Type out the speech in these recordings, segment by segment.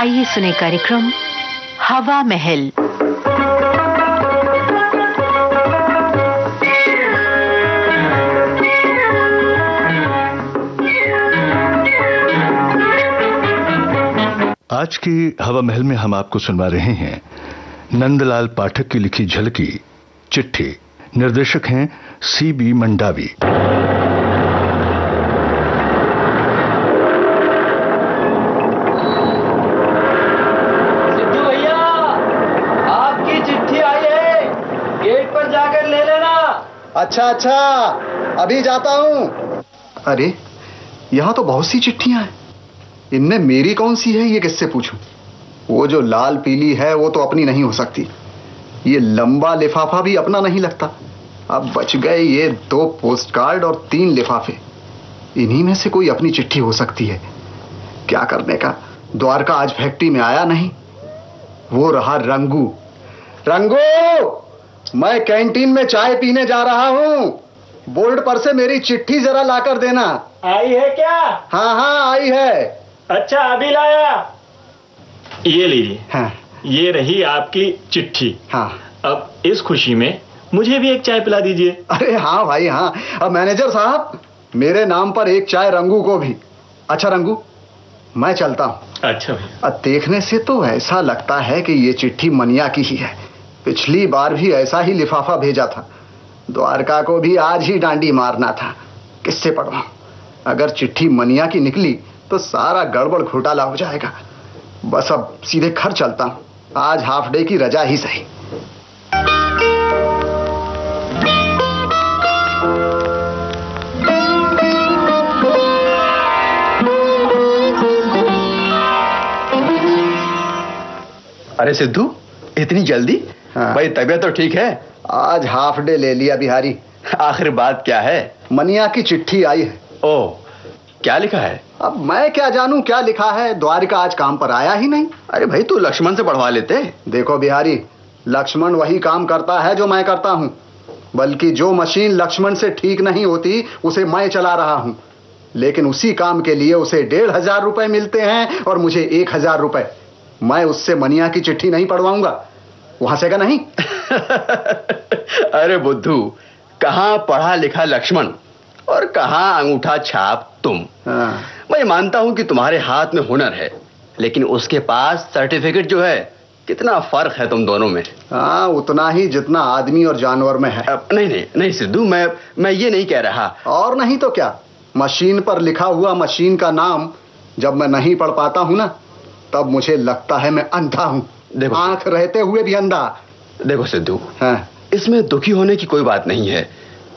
आइए सुने कार्यक्रम हवा महल। आज की हवा महल में हम आपको सुनवा रहे हैं नंदलाल पाठक की लिखी झलकी चिट्ठी। निर्देशक हैं CB मंडावी। सिद्धू भैया, आपकी चिट्ठी आई है, गेट पर जाकर ले लेना। अच्छा, अभी जाता हूँ। अरे, यहाँ तो बहुत सी चिट्ठियां हैं। इनमें मेरी कौन सी है, ये किससे पूछूं? वो जो लाल पीली है वो तो अपनी नहीं हो सकती। ये लंबा लिफाफा भी अपना नहीं लगता। अब बच गए ये 2 पोस्ट कार्ड और 3 लिफाफे। इन्हीं में से कोई अपनी चिट्ठी हो सकती है। क्या करने का, द्वारका आज फैक्ट्री में आया नहीं। वो रहा रंगू। मैं कैंटीन में चाय पीने जा रहा हूँ। बोर्ड पर से मेरी चिट्ठी जरा लाकर देना। आई है क्या? हाँ, आई है। अच्छा, अभी लाया। ये लीजिए। हाँ। ये रही आपकी चिट्ठी। हाँ। अब इस खुशी में मुझे भी एक चाय पिला दीजिए। अरे हाँ भाई हाँ। अब मैनेजर साहब, मेरे नाम पर एक चाय रंगू को भी। अच्छा रंगू, मैं चलता हूँ। अच्छा भाई। अब देखने से तो ऐसा लगता है कि ये चिट्ठी मनिया की ही है। पिछली बार भी ऐसा ही लिफाफा भेजा था। द्वारका को भी आज ही डांडी मारना था। किससे पढ़वाऊं? अगर चिट्ठी मनिया की निकली तो सारा गड़बड़ घोटाला हो जाएगा। बस अब सीधे घर चलता हूं। आज हाफ डे की रजा ही सही। अरे सिद्धू, इतनी जल्दी? हाँ। भाई तबीयत तो ठीक है? आज हाफ डे ले लिया बिहारी। आखिर बात क्या है? मनिया की चिट्ठी आई है। ओह, क्या लिखा है? अब मैं क्या जानूं क्या लिखा है। द्वारिका आज काम पर आया ही नहीं। अरे भाई, तू लक्ष्मण से पढ़वा लेते। देखो बिहारी, लक्ष्मण वही काम करता है जो मैं करता हूं। बल्कि जो मशीन लक्ष्मण से ठीक नहीं होती उसे मैं चला रहा हूं। लेकिन उसी काम के लिए उसे 1500 रुपए मिलते हैं और मुझे 1000 रुपए। मैं उससे मनिया की चिट्ठी नहीं पढ़वाऊंगा। वहां से का नहीं। अरे बुद्धू, कहां पढ़ा लिखा लक्ष्मण और कहां अंगूठा छाप तुम। हाँ। मैं मानता हूं कि तुम्हारे हाथ में हुनर है, लेकिन उसके पास सर्टिफिकेट जो है, कितना फर्क है तुम दोनों में। हाँ, उतना ही जितना आदमी और जानवर में है। नहीं सिद्धू, मैं ये नहीं कह रहा। और नहीं तो क्या, मशीन पर लिखा हुआ मशीन का नाम जब मैं नहीं पढ़ पाता हूं ना, तब मुझे लगता है मैं अंधा हूं। देखो, आंख रहते हुए भी अंधा। देखो सिद्धू, हाँ। इसमें दुखी होने की कोई बात नहीं है।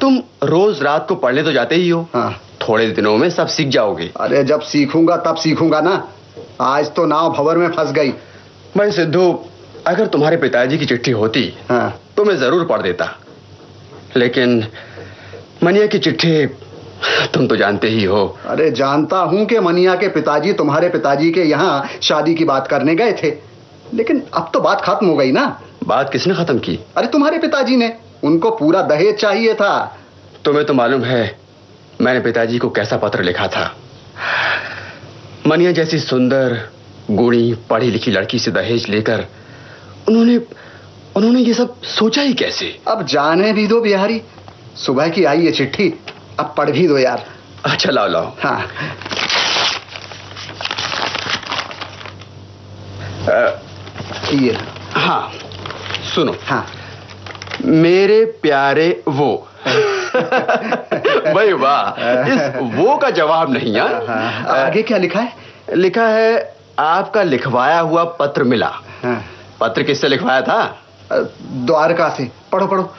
तुम रोज रात को पढ़ने तो जाते ही हो। हाँ। थोड़े दिनों में सब सीख जाओगे। अरे जब सीखूंगा तब सीखूंगा ना। आज तो नाव भंवर में फंस गई। भाई सिद्धू, अगर तुम्हारे पिताजी की चिट्ठी होती हाँ। तो मैं जरूर पढ़ देता। लेकिन मनिया की चिट्ठी तुम तो जानते ही हो। अरे जानता हूं कि मनिया के पिताजी तुम्हारे पिताजी के यहाँ शादी की बात करने गए थे। लेकिन अब तो बात खत्म हो गई ना। बात किसने खत्म की? अरे तुम्हारे पिताजी ने। उनको पूरा दहेज चाहिए था। तुम्हें तो मालूम है मैंने पिताजी को कैसा पत्र लिखा था। मनिया जैसी सुंदर, गुणी, पढ़ी लिखी लड़की से दहेज लेकर उन्होंने ये सब सोचा ही कैसे? अब जाने भी दो बिहारी। सुबह की आई ये चिट्ठी, अब पढ़ भी दो यार। अच्छा लाओ। हाँ। ये। हाँ, सुनो। हाँ। मेरे प्यारे वो। भाई वाह, इस वो का जवाब नहीं है। आगे क्या लिखा है? लिखा है, आपका लिखवाया हुआ पत्र मिला। हाँ। पत्र किससे लिखवाया था? द्वारका से। पढ़ो।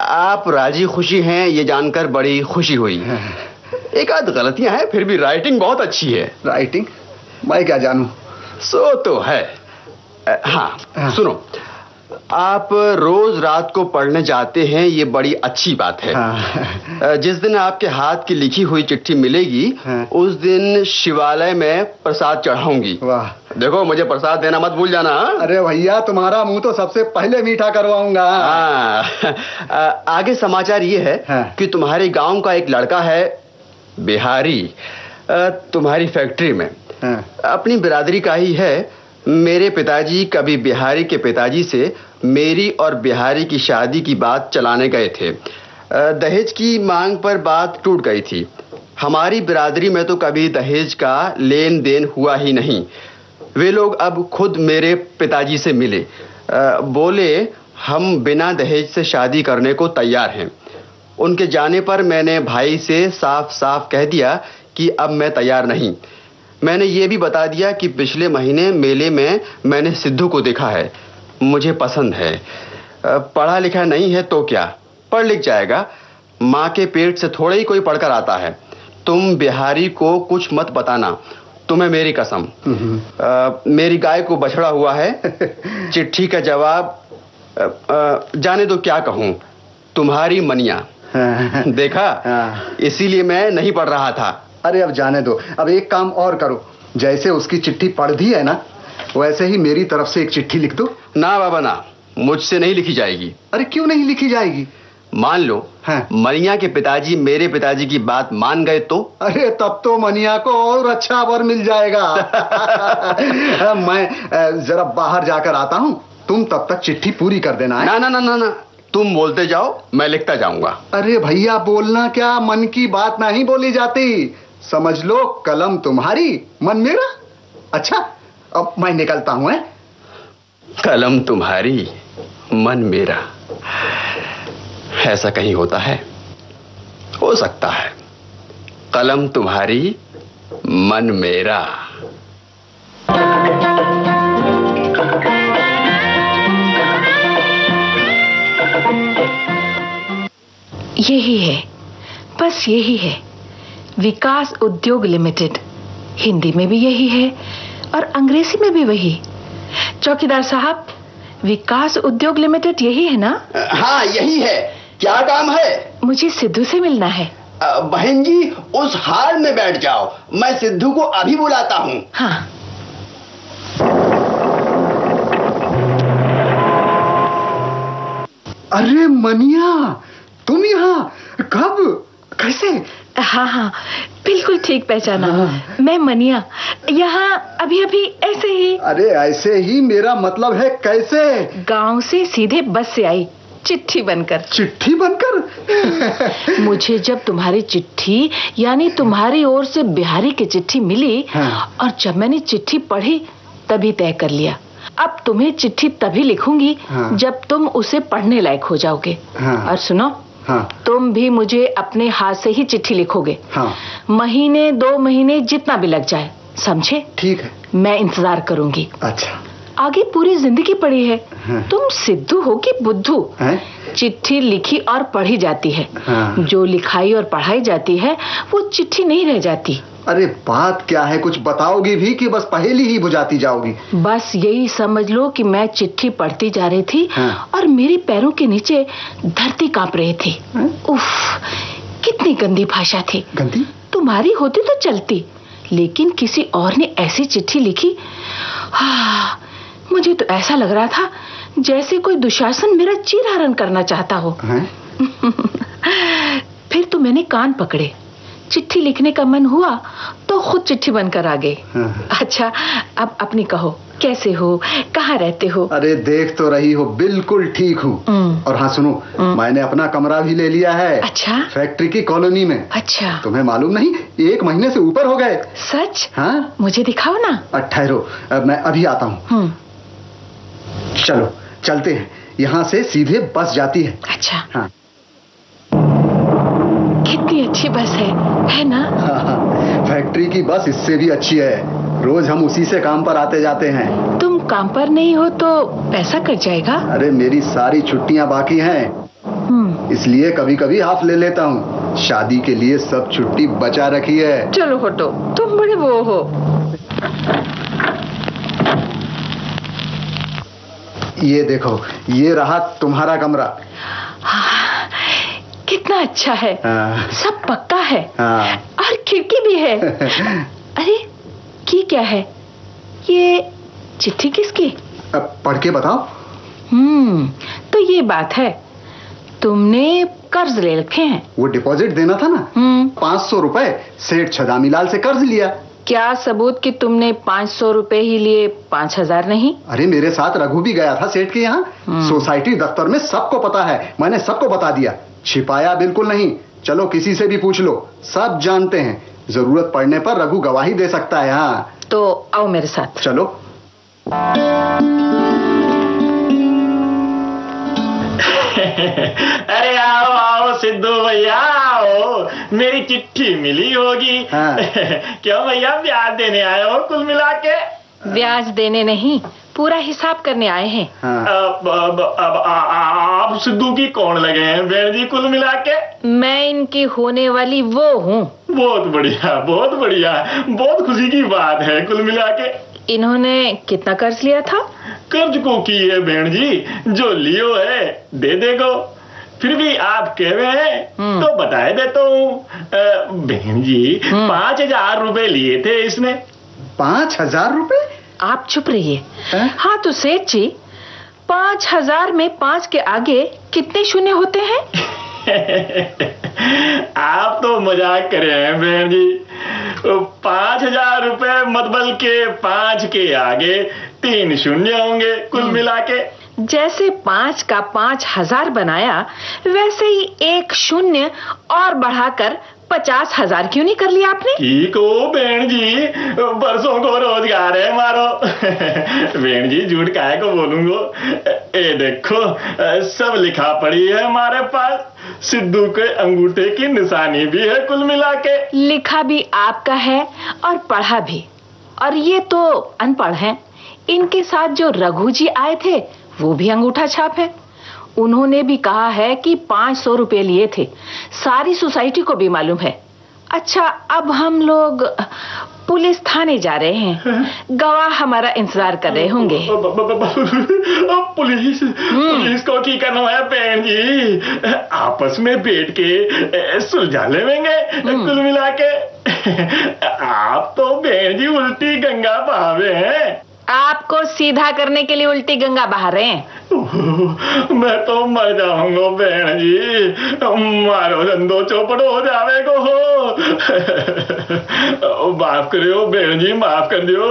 आप राजी खुशी हैं ये जानकर बड़ी खुशी हुई। एक आध गलतियां हैं, फिर भी राइटिंग बहुत अच्छी है। राइटिंग? मैं क्या जानूं। सो तो है। हाँ, सुनो, आप रोज रात को पढ़ने जाते हैं, ये बड़ी अच्छी बात है। हाँ। जिस दिन आपके हाथ की लिखी हुई चिट्ठी मिलेगी, हाँ। उस दिन शिवालय में प्रसाद चढ़ाऊंगी। वाह। देखो, मुझे प्रसाद देना मत भूल जाना। अरे भैया, तुम्हारा मुंह तो सबसे पहले मीठा करवाऊंगा। आगे समाचार ये है। हाँ। कि तुम्हारे गांव का एक लड़का है बिहारी, तुम्हारी फैक्ट्री में। अपनी बिरादरी का ही है। मेरे पिताजी कभी बिहारी के पिताजी से मेरी और बिहारी की शादी की बात चलाने गए थे। दहेज की मांग पर बात टूट गई थी। हमारी बिरादरी में तो कभी दहेज का लेन देन हुआ ही नहीं। वे लोग अब खुद मेरे पिताजी से मिले, बोले हम बिना दहेज से शादी करने को तैयार हैं। उनके जाने पर मैंने भाई से साफ साफ कह दिया कि अब मैं तैयार नहीं। मैंने ये भी बता दिया कि पिछले महीने मेले में मैंने सिद्धू को देखा है, मुझे पसंद है। पढ़ा लिखा नहीं है तो क्या, पढ़ लिख जाएगा। माँ के पेट से थोड़ा ही कोई पढ़कर आता है। तुम बिहारी को कुछ मत बताना, तुम्हें मेरी कसम। मेरी गाय को बछड़ा हुआ है। चिट्ठी का जवाब जाने दो क्या कहूं, तुम्हारी मनिया। देखा, इसीलिए मैं नहीं पढ़ रहा था। अरे अब जाने दो। अब एक काम और करो, जैसे उसकी चिट्ठी पढ़ दी है ना, वैसे ही मेरी तरफ से एक चिट्ठी लिख दो। ना बाबा ना, मुझसे नहीं लिखी जाएगी। अरे क्यों नहीं लिखी जाएगी? मान लो मनिया के पिताजी मेरे पिताजी की बात मान गए तो? अरे तब तो मनिया को और अच्छा वर मिल जाएगा। मैं जरा बाहर जाकर आता हूँ, तुम तब तक चिट्ठी पूरी कर देना है। ना ना ना ना ना, तुम बोलते जाओ, मैं लिखता जाऊंगा। अरे भैया बोलना क्या, मन की बात नहीं बोली जाती। समझ लो कलम तुम्हारी मन मेरा। अच्छा अब मैं निकलता हूँ। कलम तुम्हारी मन मेरा, ऐसा कहीं होता है? हो सकता है। कलम तुम्हारी मन मेरा। यही है, बस यही है, विकास उद्योग लिमिटेड। हिंदी में भी यही है और अंग्रेजी में भी वही। चौकीदार साहब, विकास उद्योग लिमिटेड यही है ना? हाँ यही है। क्या काम है? मुझे सिद्धू से मिलना है। बहन जी उस हाल में बैठ जाओ, मैं सिद्धू को अभी बुलाता हूँ। हाँ। अरे मनिया, तुम यहाँ कब, कैसे? हाँ हाँ बिल्कुल ठीक पहचाना। हाँ। मैं मनिया, यहाँ अभी अभी ऐसे ही। अरे ऐसे ही मेरा मतलब है कैसे? गांव से सीधे बस से आई, चिट्ठी बनकर। चिट्ठी बनकर? मुझे जब तुम्हारी चिट्ठी यानी तुम्हारी ओर से बिहारी की चिट्ठी मिली, हाँ। और जब मैंने चिट्ठी पढ़ी तभी तय कर लिया, अब तुम्हें चिट्ठी तभी लिखूंगी, हाँ। जब तुम उसे पढ़ने लायक हो जाओगे। हाँ। और सुनो, हाँ। तुम भी मुझे अपने हाथ से ही चिट्ठी लिखोगे। हाँ। महीने 2 महीने जितना भी लग जाए, समझे? ठीक है, मैं इंतजार करूंगी। अच्छा। आगे पूरी जिंदगी पड़ी है। हाँ। तुम सिद्धू हो कि बुद्धू? चिट्ठी लिखी और पढ़ी जाती है। हाँ। जो लिखाई और पढ़ाई जाती है वो चिट्ठी नहीं रह जाती। अरे बात क्या है, कुछ बताओगी भी कि बस पहेली ही बुझाती जाओगी? बस यही समझ लो कि मैं चिट्ठी पढ़ती जा रही थी। हाँ। और मेरे पैरों के नीचे धरती कांप रही थी। हाँ? उफ, कितनी गंदी भाषा थी। गंदी? तुम्हारी होती तो चलती, लेकिन किसी और ने ऐसी चिट्ठी लिखी। हाँ, मुझे तो ऐसा लग रहा था जैसे कोई दुशासन मेरा चीरहरण करना चाहता हो। फिर तो मैंने कान पकड़े, चिट्ठी लिखने का मन हुआ तो खुद चिट्ठी बनकर आ गई। अच्छा अब अपनी कहो, कैसे हो, कहाँ रहते हो? अरे देख तो रही हो, बिल्कुल ठीक हूँ। और हाँ सुनो, मैंने अपना कमरा भी ले लिया है। अच्छा? फैक्ट्री की कॉलोनी में। अच्छा। तुम्हें मालूम नहीं, 1 महीने से ऊपर हो गए। सच? हाँ। मुझे दिखाओ ना। ठहरो, मैं अभी आता हूँ। चलो चलते हैं, यहाँ से सीधे बस जाती है। अच्छा। हाँ। कितनी अच्छी बस है ना? हाँ, फैक्ट्री की बस इससे भी अच्छी है, रोज हम उसी से काम पर आते जाते हैं। तुम काम पर नहीं हो तो पैसा कट जाएगा। अरे मेरी सारी छुट्टियां बाकी हैं, इसलिए कभी कभी हाफ ले लेता हूँ। शादी के लिए सब छुट्टी बचा रखी है। चलो हटो, तुम बड़े वो हो। ये देखो, ये रहा तुम्हारा कमरा। हाँ, कितना अच्छा है। सब पक्का है। और खिड़की भी है। अरे ये क्या है? ये चिट्ठी किसकी? अब पढ़ के बताओ। तो ये बात है, तुमने कर्ज ले रखे हैं। वो डिपॉजिट देना था ना, 500 रुपए सेठ छदामीलाल से कर्ज लिया। क्या सबूत कि तुमने 500 रुपए ही लिए, 5000 नहीं? अरे मेरे साथ रघु भी गया था सेठ के यहाँ। सोसाइटी दफ्तर में सबको पता है, मैंने सबको बता दिया, छिपाया बिल्कुल नहीं। चलो किसी से भी पूछ लो, सब जानते हैं। जरूरत पड़ने पर रघु गवाही दे सकता है। हाँ तो आओ मेरे साथ। चलो। अरे आओ आओ सिद्धू भैया आओ, मेरी चिट्ठी मिली होगी। हाँ। क्यों भैया ब्याज देने आए हो कुल मिला के? ब्याज देने नहीं, पूरा हिसाब करने आए हैं। हाँ। अब आप सिद्धू की कौन लगे हैं बहन जी कुल मिला के? मैं इनकी होने वाली वो हूँ। बहुत बढ़िया, बहुत बढ़िया, बहुत खुशी की बात है। कुल मिला के इन्होंने कितना कर्ज लिया था? कर्ज को की है बहन जी, जो लियो है दे देगो। फिर भी आप कह रहे हैं तो बताए देता हूँ। बहन जी 5000 रुपए लिए थे इसने। 5000 रुपए? आप चुप रहिए। हाँ तो सेठ जी, 5000 में 5 के आगे कितने शून्य होते हैं? आप तो मजाक कर रहे हैं बहन जी। 5000 रुपए मतलब के 5 के आगे 3 शून्य होंगे कुल मिला के। जैसे 5 का 5000 बनाया, वैसे ही 1 शून्य और बढ़ाकर 50,000 क्यों नहीं कर लिया आपने? ठीक हो बहन जी, बरसों को रोजगार है मारो। बहन जी झूठ काहे को बोलूंगो। ए देखो सब लिखा पड़ी है हमारे पास, सिद्धू के अंगूठे की निशानी भी है कुल मिला के। लिखा भी आपका है और पढ़ा भी, और ये तो अनपढ़ हैं। इनके साथ जो रघु जी आए थे वो भी अंगूठा छाप है। उन्होंने भी कहा है कि 500 रुपए लिए थे, सारी सोसाइटी को भी मालूम है। अच्छा अब हम लोग पुलिस थाने जा रहे हैं, गवाह हमारा इंतजार कर रहे होंगे। पुलिस को की करना है बहन जी, आपस में बैठ के सुलझा लेंगे कुल मिला के। आप तो बहन जी उल्टी गंगा बहावे हैं। आपको सीधा करने के लिए उल्टी गंगा बहा रहे हैं। मैं तो मर जाऊंगा बहन जी, मारो धंधो चौपड़ हो जावे को हो। माफ करियो बहन जी, माफ कर दियो।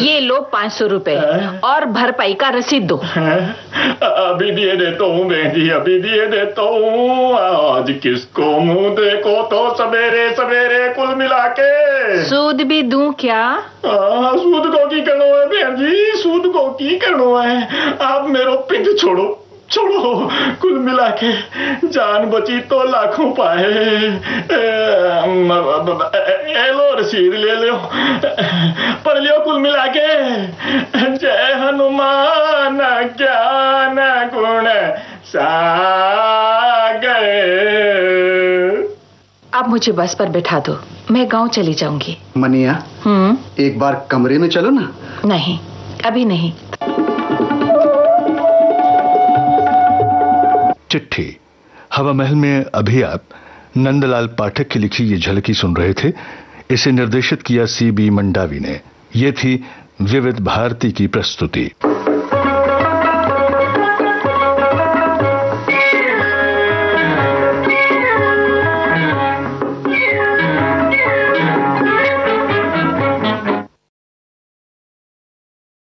ये लो 500 रुपए और भरपाई का रसीद दो। अभी दिए देता हूँ बहन जी, अभी दिए देता हूँ। आज किसको मुंह देखो तो सवेरे सवेरे कुल मिला के। सूद भी दूं क्या? सूद को की करना है बहन जी, सूद को की करना है। आप मेरो पिंड छोड़ो छोड़ो, कुल मिला के जान बची तो लाखों पाए। लो रसीद ले लो, पढ़ लियो कुल मिला के। जय हनुमान ज्ञान गुण सागर। अब मुझे बस पर बैठा दो, मैं गांव चली जाऊंगी। मनिया एक बार कमरे में चलो ना। नहीं अभी नहीं। चिट्ठी। हवा महल में अभी आप नंदलाल पाठक की लिखी ये झलकी सुन रहे थे। इसे निर्देशित किया CB मंडावी ने। ये थी विविध भारती की प्रस्तुति।